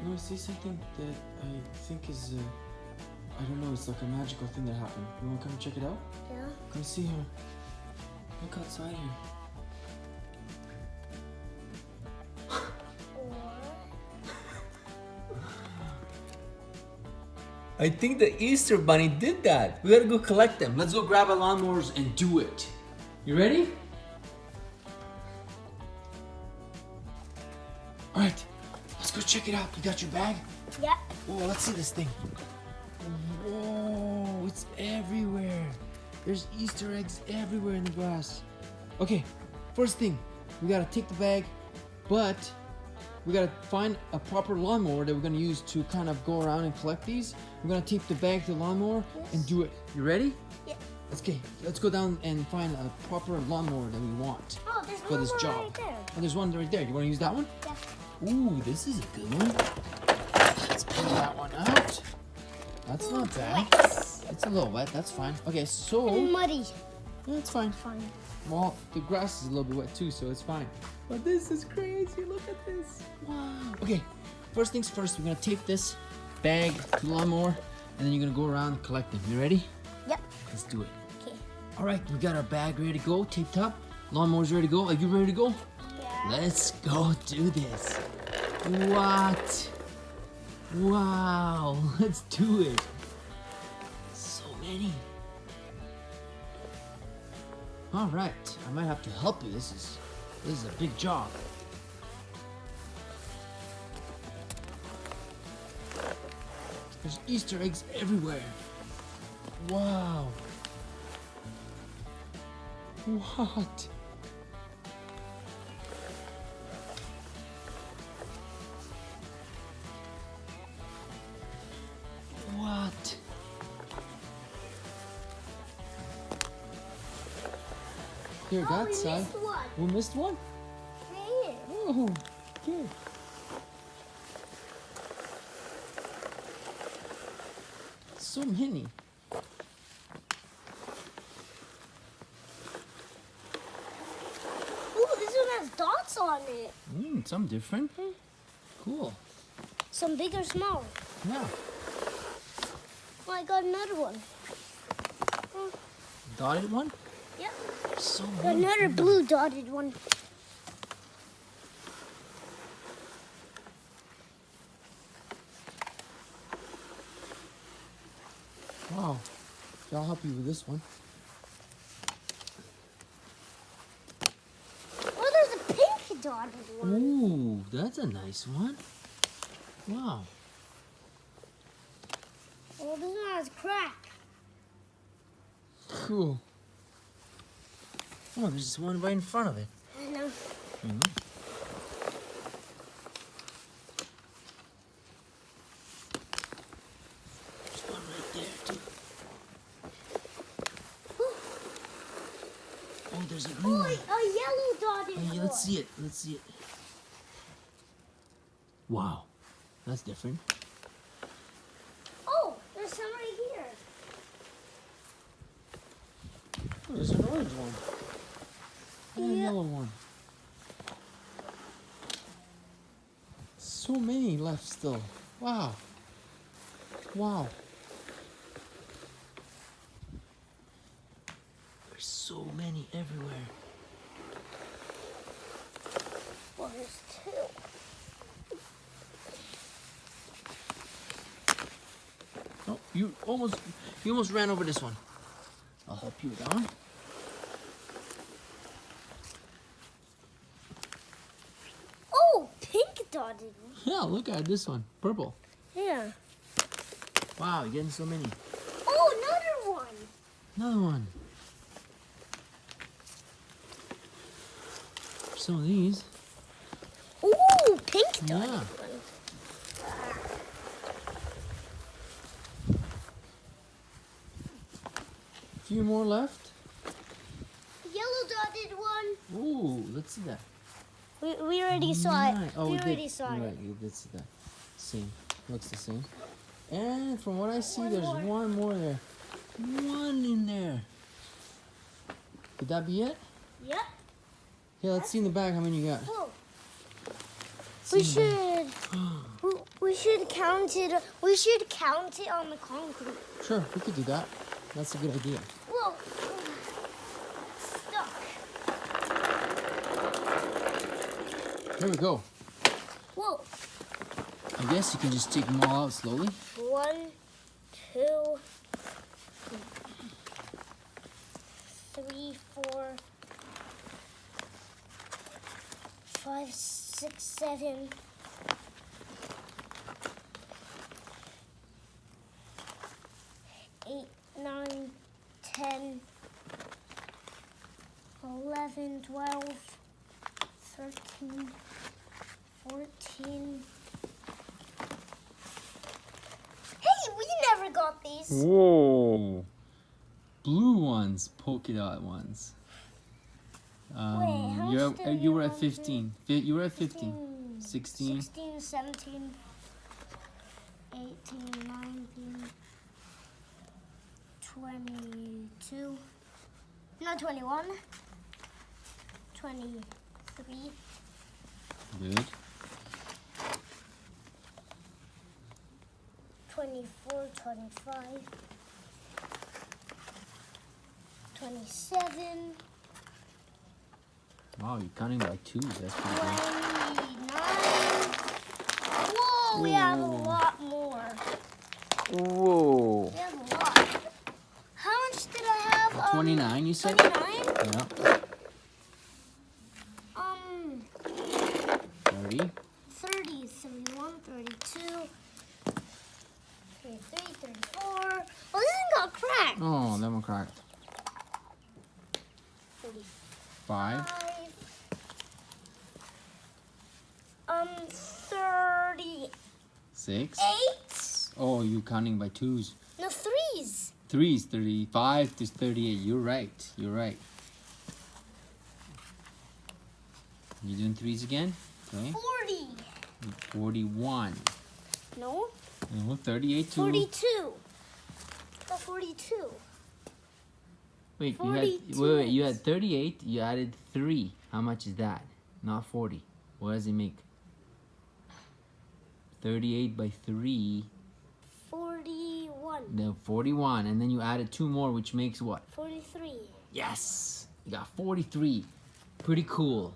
No, I see something that I think is, I don't know, it's like a magical thing that happened. You want to come check it out? Yeah. Come see here. Look outside here. I think the Easter Bunny did that. We gotta go collect them. Let's go grab our lawnmowers and do it. You ready? All right, let's go check it out. You got your bag? Yeah. Oh, let's see this thing. Whoa, it's everywhere. There's Easter eggs everywhere in the grass. Okay, first thing, we gotta take the bag, but we gotta find a proper lawnmower that we're gonna use to kind of go around and collect these. We're gonna tape the bag to the lawnmower and do it. You ready? Yeah. Okay, let's go down and find a proper lawnmower that we want Oh, there's for this one job. right there. Oh, there's one right there. You wanna use that one? Yeah. Ooh, this is a good one. Let's pull that one out. That's not bad. It's a little wet, that's fine. Okay, so... And muddy. Yeah, it's fine. Fine. Well, the grass is a little bit wet too, so it's fine. But this is crazy, look at this. Wow. Okay, first things first, we're gonna tape this bag to the lawnmower, and then you're gonna go around and collect them. You ready? Yep. Let's do it. Okay. All right, we got our bag ready to go, taped up. Lawnmower's ready to go. Are you ready to go? Yeah. Let's go do this. What? Wow, let's do it. So many. All right, I might have to help you. This is a big job. There's Easter eggs everywhere. Wow. What? What? Here, Oh, that we side. missed one. We missed one? Right here. Oh, good. So many. Ooh, this one has dots on it. Some different. Cool. Some big or small. Yeah. Oh, I got another one. Dotted one? Yep. So many. Another blue dotted one. Wow. I'll help you with this one. Oh, there's a pink dotted one. Ooh, that's a nice one. Wow. Oh, this one has a crack. Cool. Oh, there's just one right in front of it. I know. There's one right there, too. Oh, there's a green Oh, one. a yellow dotted Hey, one. let's see it. Let's see it. Wow. That's different. Oh, there's some right here. Oh, there's an orange one. And a Yeah. yellow one. So many left still. Wow. Wow. There's so many everywhere. Well, there's two. Oh, you almost ran over this one. I'll help you with that one. Oh, pink dotted one. Yeah, look at this one. Purple. Yeah. Wow, you're getting so many. Oh, another one. Another one. Some of these. Ooh, pink dotted Yeah. one. A few more left. Yellow dotted one. Ooh, let's see that. We already saw it. Nice. Oh, we did. already saw You're it. right, you did see that. Same. Looks the same. And from what I see, One there's more. one more there. One in there. Could that be it? Yep. Yeah, let's see in the back how many you got. Oh, See we in the back. should. Ooh, We should count it. We should count it on the concrete. Sure, we could do that. That's a good idea. Whoa. Stuck. Here we go. Whoa. I guess you can just take them all out slowly. 1, 2, 3, 4, 5, 6, 7. 8, 9, 10, 11, 12, 13, 14. Hey, we never got these. Whoa! Blue ones, polka dot ones. How much did You we were at have? 15. You were at 15. 16. 16, 17, 18, 19, 22, no, 21, 23, Good. 24, 25, 27, Wow, you're counting by twos. That's pretty good. 29. Whoa, we have a lot more. Whoa! We have a lot. How much did I have? 29, you said? 29? Yeah. 30. 30, 31, 32, 33, 34. Oh, this one got cracked. Oh, that one cracked. 35. 5. 38. 6. Oh, you're counting by twos. No, threes. 3's 35 to 38. You're right. You're right. You doing threes again? Okay. 40. 41. No, No, 38 to... 42. Oh, 42. Wait, 42. wait, you had 38, you added 3. How much is that? Not 40. What does it make? 38 by 3, 41. no, 41. And then you added 2 more, which makes what? 43. Yes! You got 43. Pretty cool.